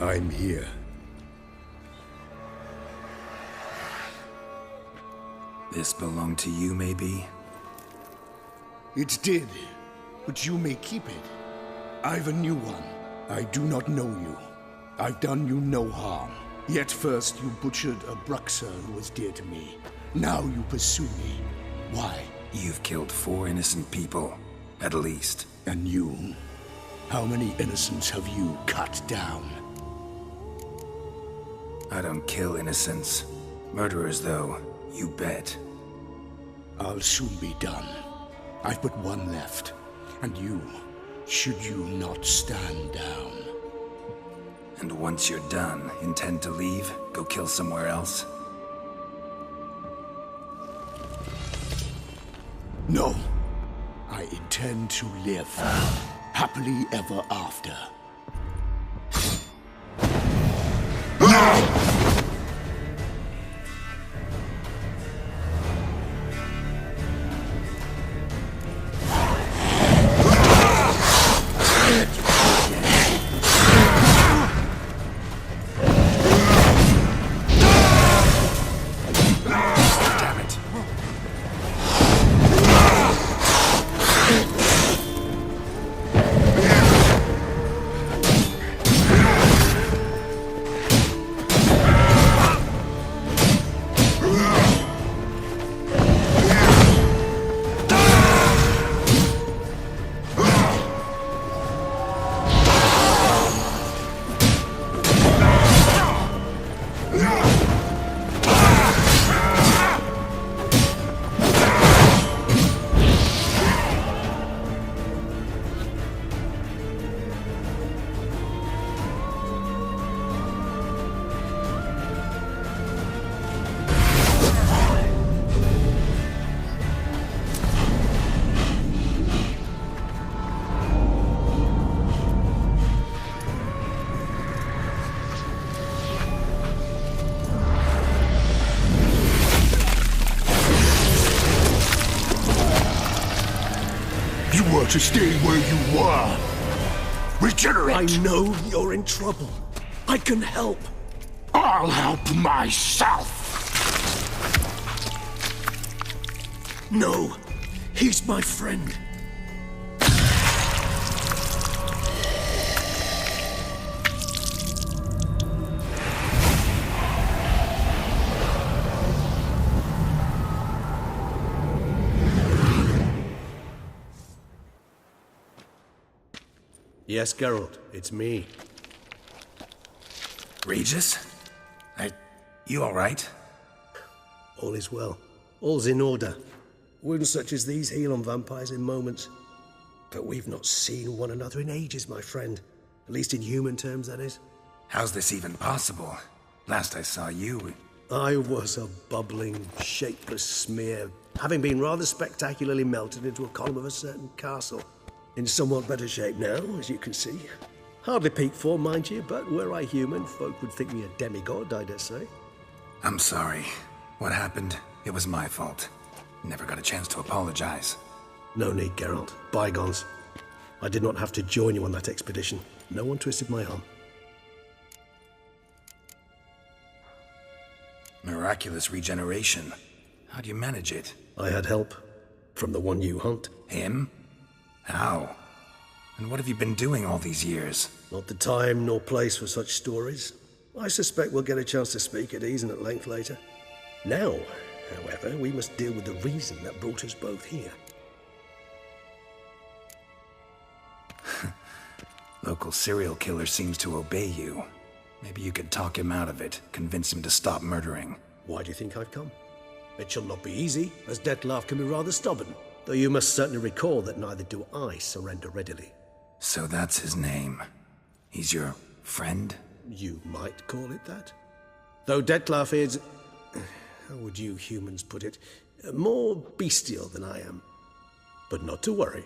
I'm here. This belonged to you, maybe? It did, but you may keep it. I've a new one. I do not know you. I've done you no harm. Yet first you butchered a Bruxer who was dear to me. Now you pursue me. Why? You've killed 4 innocent people, at least. And you? How many innocents have you cut down? I don't kill innocents. Murderers, though, you bet. I'll soon be done. I've but one left. And you, should you not stand down. And once you're done, intend to leave? Go kill somewhere else? No. I intend to live. Happily ever after. To stay where you were. Regenerate! I know you're in trouble. I can help. I'll help myself! No, he's my friend. Yes, Geralt, it's me. Regis? You alright? All is well. All's in order. Wounds such as these heal on vampires in moments. But we've not seen one another in ages, my friend. At least in human terms, that is. How's this even possible? Last I saw you... I was a bubbling, shapeless smear, having been rather spectacularly melted into a column of a certain castle. In somewhat better shape now, as you can see. Hardly peak form, mind you, but were I human, folk would think me a demigod, I dare say. I'm sorry. What happened? It was my fault. Never got a chance to apologize. No need, Geralt. Bygones. I did not have to join you on that expedition. No one twisted my arm. Miraculous regeneration. How do you manage it? I had help. From the one you hunt. Him? How? And what have you been doing all these years? Not the time nor place for such stories. I suspect we'll get a chance to speak at ease and at length later. Now, however, we must deal with the reason that brought us both here. Local serial killer seems to obey you. Maybe you could talk him out of it, convince him to stop murdering. Why do you think I've come? It shall not be easy, as Dettlaff can be rather stubborn. Though you must certainly recall that neither do I surrender readily. So that's his name. He's your friend? You might call it that. Though Dettlaff is... how would you humans put it? More bestial than I am. But not to worry.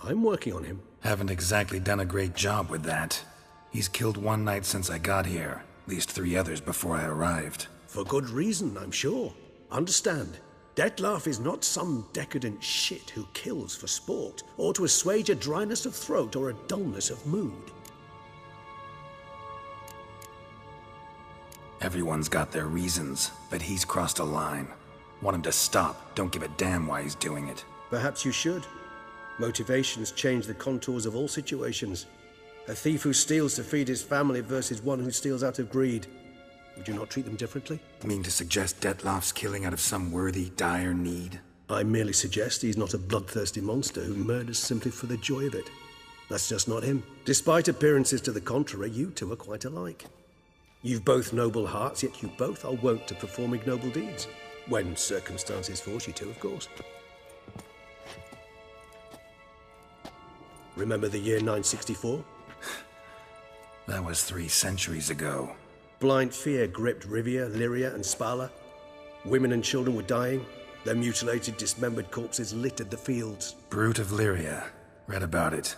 I'm working on him. Haven't exactly done a great job with that. He's killed one knight since I got here. At least 3 others before I arrived. For good reason, I'm sure. Understand. Dettlaff is not some decadent shit who kills for sport, or to assuage a dryness of throat or a dullness of mood. Everyone's got their reasons, but he's crossed a line. Want him to stop, don't give a damn why he's doing it. Perhaps you should. Motivations change the contours of all situations. A thief who steals to feed his family versus one who steals out of greed. Would you not treat them differently? Mean to suggest Detlef's killing out of some worthy, dire need? I merely suggest he's not a bloodthirsty monster who murders simply for the joy of it. That's just not him. Despite appearances to the contrary, you two are quite alike. You've both noble hearts, yet you both are wont to perform ignoble deeds. When circumstances force you to, of course. Remember the year 964? That was 3 centuries ago. Blind fear gripped Rivia, Lyria, and Spala. Women and children were dying. Their mutilated, dismembered corpses littered the fields. Brute of Lyria. Read about it.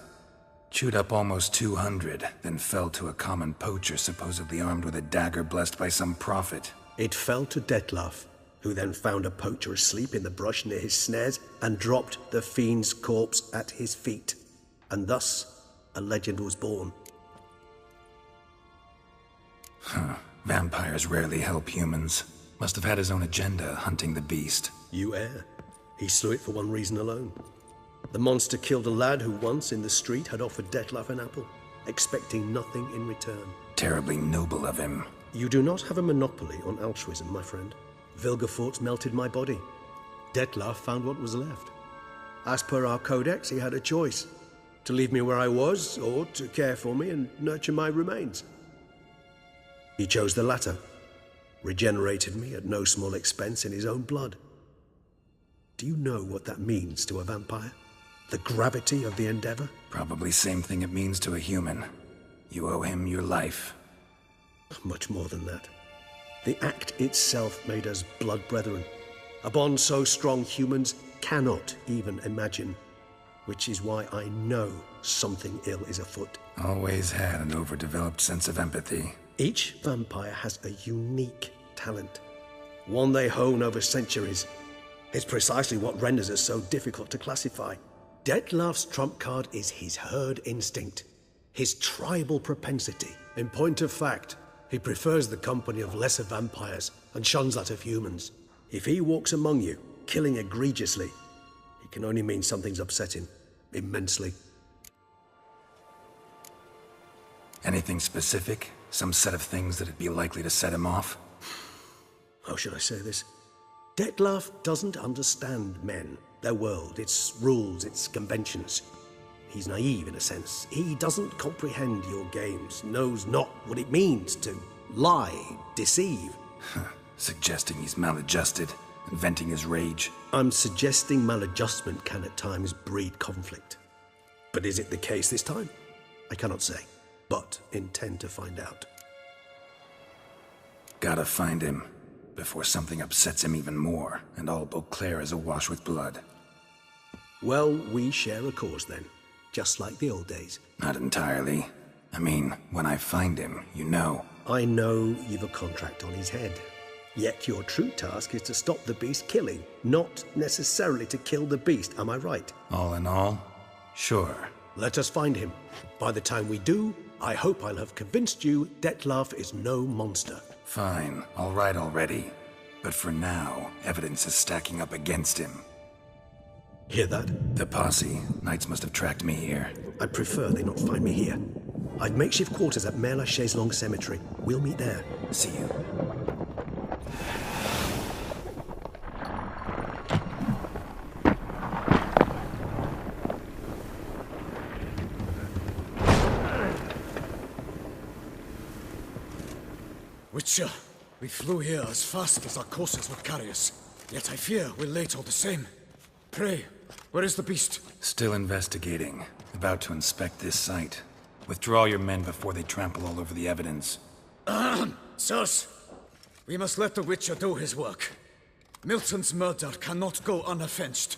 Chewed up almost 200, then fell to a common poacher supposedly armed with a dagger blessed by some prophet. It fell to Detlef, who then found a poacher asleep in the brush near his snares and dropped the fiend's corpse at his feet. And thus, a legend was born. Vampires rarely help humans. Must have had his own agenda, hunting the beast. You err. He slew it for one reason alone. The monster killed a lad who once, in the street, had offered Detlef an apple, expecting nothing in return. Terribly noble of him. You do not have a monopoly on altruism, my friend. Vilgefortz melted my body. Detlef found what was left. As per our codex, he had a choice. To leave me where I was, or to care for me and nurture my remains. He chose the latter. Regenerated me at no small expense in his own blood. Do you know what that means to a vampire? The gravity of the endeavor? Probably same thing it means to a human. You owe him your life. Much more than that. The act itself made us blood brethren. A bond so strong humans cannot even imagine. Which is why I know something ill is afoot. Always had an overdeveloped sense of empathy. Each vampire has a unique talent. One they hone over centuries. It's precisely what renders us so difficult to classify. Detlef's trump card is his herd instinct. His tribal propensity. In point of fact, he prefers the company of lesser vampires and shuns that of humans. If he walks among you, killing egregiously, it can only mean something's upset him. Immensely. Anything specific? Some set of things that'd be likely to set him off? How should I say this? Detlef doesn't understand men, their world, its rules, its conventions. He's naive in a sense. He doesn't comprehend your games, knows not what it means to lie, deceive. Suggesting he's maladjusted, and venting his rage. I'm suggesting maladjustment can at times breed conflict. But is it the case this time? I cannot say, but intend to find out. Gotta find him, before something upsets him even more, and all Beauclair is awash with blood. Well, we share a cause then, just like the old days. Not entirely. I mean, when I find him, you know. I know you've a contract on his head. Yet your true task is to stop the beast killing, not necessarily to kill the beast, am I right? All in all, sure. Let us find him. By the time we do, I hope I'll have convinced you Detlef is no monster. Fine, all right already. But for now, evidence is stacking up against him. Hear that? The posse. Knights must have tracked me here. I'd prefer they not find me here. I'd makeshift quarters at Mère Lachaise Long Cemetery. We'll meet there. See you. Witcher, we flew here as fast as our courses would carry us. Yet I fear we're late all the same. Pray, where is the beast? Still investigating. About to inspect this site. Withdraw your men before they trample all over the evidence. Sirs, we must let the Witcher do his work. Milton's murder cannot go unavenged.